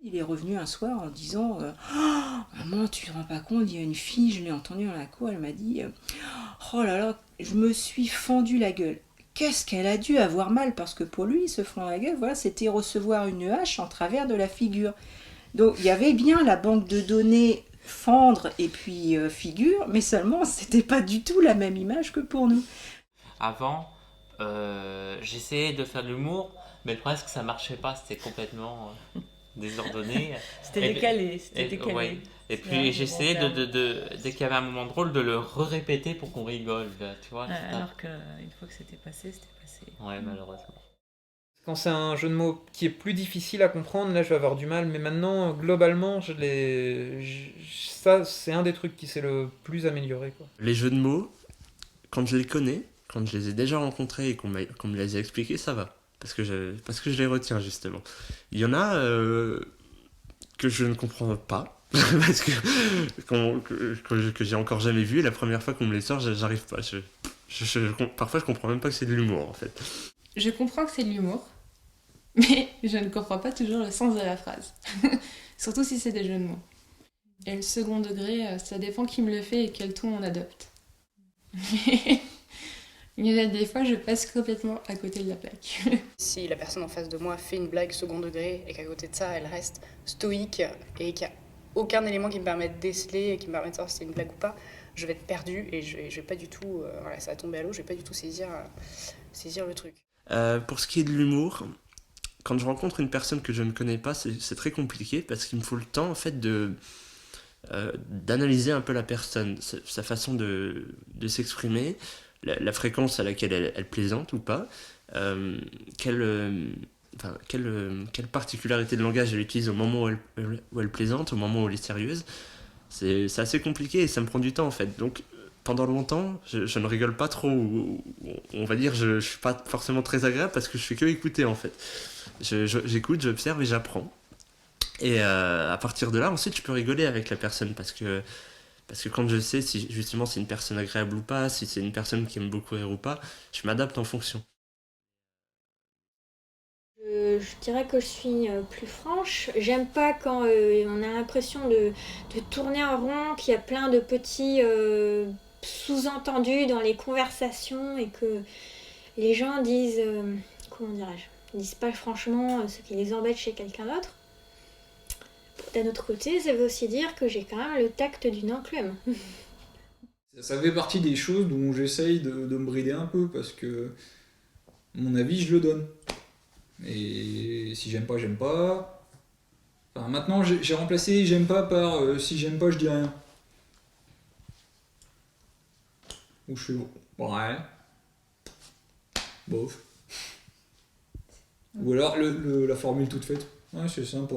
Il est revenu un soir en disant oh, maman, tu te rends pas compte, il y a une fille, je l'ai entendue dans la cour, elle m'a dit oh là là, je me suis fendu la gueule. Qu'est-ce qu'elle a dû avoir mal, parce que pour lui, se fendre la gueule, voilà, c'était recevoir une hache en travers de la figure. Donc il y avait bien la banque de données fendre et puis figure, mais seulement c'était pas du tout la même image que pour nous. Avant, j'essayais de faire de l'humour, mais le problème c'est que ça marchait pas, c'était complètement désordonné. C'était Et, décalé, c'était ouais. décalé. Et C'est un puis des bons j'essayais termes. dès qu'il y avait un moment drôle, de le répéter pour qu'on rigole, tu vois. Ouais, alors qu'une fois que c'était passé, c'était passé. Ouais, malheureusement. Quand c'est un jeu de mots qui est plus difficile à comprendre, là je vais avoir du mal, mais maintenant, globalement, ça c'est un des trucs qui s'est le plus amélioré, quoi. Les jeux de mots, quand je les connais, quand je les ai déjà rencontrés et qu'on me les a expliqués, ça va. Parce que je les retiens, justement. Il y en a que je ne comprends pas. Parce que j'ai encore jamais vu. Et la première fois qu'on me les sort, j'arrive pas. Parfois, je comprends même pas que c'est de l'humour, en fait. Je comprends que c'est de l'humour, mais je ne comprends pas toujours le sens de la phrase. Surtout si c'est des jeux de mots. Et le second degré, ça dépend qui me le fait et quel ton on adopte. Il y a des fois, je passe complètement à côté de la plaque. Si la personne en face de moi fait une blague second degré et qu'à côté de ça, elle reste stoïque et qu'il n'y a aucun élément qui me permet de déceler et qui me permet de savoir si c'est une blague ou pas, je vais être perdue et je vais pas du tout, voilà, ça va tomber à l'eau, je vais pas du tout saisir le truc. Pour ce qui est de l'humour, quand je rencontre une personne que je ne connais pas, c'est très compliqué parce qu'il me faut le temps, en fait, d'analyser un peu la personne, sa façon de s'exprimer, la fréquence à laquelle elle plaisante ou pas, euh, quelle, euh, quelle particularité de langage elle utilise au moment où elle plaisante, au moment où elle est sérieuse. C'est assez compliqué et ça me prend du temps, en fait. Donc pendant longtemps, je ne rigole pas trop, ou on va dire je suis pas forcément très agréable parce que je fais que écouter, en fait. J'écoute, j'observe et j'apprends. Et à partir de là, ensuite, je peux rigoler avec la personne parce que quand je sais si justement c'est une personne agréable ou pas, si c'est une personne qui aime beaucoup rire ou pas, je m'adapte en fonction. Je dirais que je suis plus franche. J'aime pas quand on a l'impression de tourner en rond, qu'il y a plein de petits sous-entendus dans les conversations et que les gens disent, comment dirais-je, ils disent pas franchement ce qui les embête chez quelqu'un d'autre. D'un autre côté, ça veut aussi dire que j'ai quand même le tact d'une enclume. Ça fait partie des choses dont j'essaye de me brider un peu parce que mon avis, je le donne. Et si j'aime pas, j'aime pas. Enfin, maintenant, j'ai remplacé j'aime pas par si j'aime pas, je dis rien. Ou je suis ouais, bof. Ou alors la formule toute faite. Ouais, c'est sympa.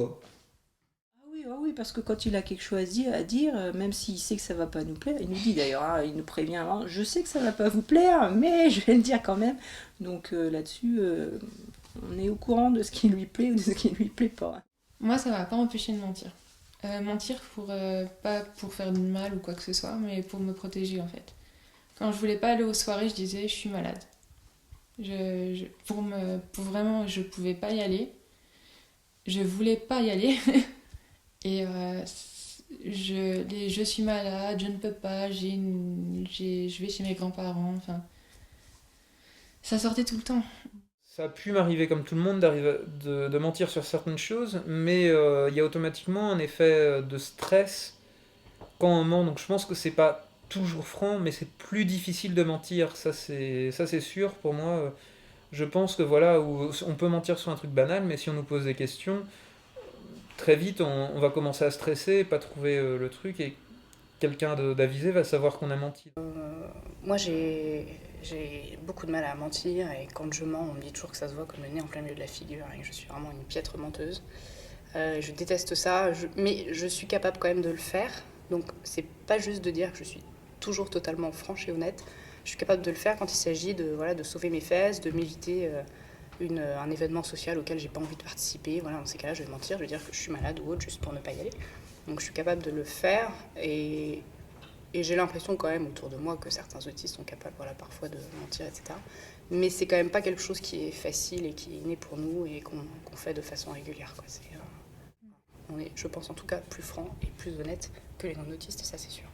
Ah oui, parce que quand il a quelque chose à dire, même s'il sait que ça va pas nous plaire, il nous dit d'ailleurs, hein, il nous prévient avant, je sais que ça va pas vous plaire, mais je vais le dire quand même. Donc là-dessus, on est au courant de ce qui lui plaît ou de ce qui lui plaît pas. Moi, ça m'a pas empêché de mentir. Mentir pas pour faire du mal ou quoi que ce soit, mais pour me protéger en fait. Quand je voulais pas aller aux soirées, je disais je suis malade. Pour vraiment, je pouvais pas y aller. Je voulais pas y aller. Et je suis malade, je ne peux pas, je vais chez mes grands-parents. Enfin, ça sortait tout le temps. Ça a pu m'arriver comme tout le monde de mentir sur certaines choses, mais il y a automatiquement un effet de stress quand on ment. Donc je pense que c'est pas toujours franc, mais c'est plus difficile de mentir. Ça c'est sûr pour moi. Je pense que voilà, où on peut mentir sur un truc banal, mais si on nous pose des questions, très vite on va commencer à stresser, pas trouver le truc, et quelqu'un d'avisé va savoir qu'on a menti. Moi, j'ai beaucoup de mal à mentir et quand je mens, on me dit toujours que ça se voit comme le nez en plein milieu de la figure et que je suis vraiment une piètre menteuse. Je déteste ça, mais je suis capable quand même de le faire. Donc, c'est pas juste de dire que je suis toujours totalement franche et honnête. Je suis capable de le faire quand il s'agit de sauver mes fesses, de m'éviter un événement social auquel j'ai pas envie de participer. Voilà, dans ces cas-là, je vais mentir, je vais dire que je suis malade ou autre juste pour ne pas y aller. Donc, je suis capable de le faire et j'ai l'impression quand même autour de moi que certains autistes sont capables parfois de mentir, etc. Mais c'est quand même pas quelque chose qui est facile et qui est inné pour nous et qu'on fait de façon régulière, quoi. on est, je pense en tout cas, plus franc et plus honnête que les non-autistes, ça c'est sûr.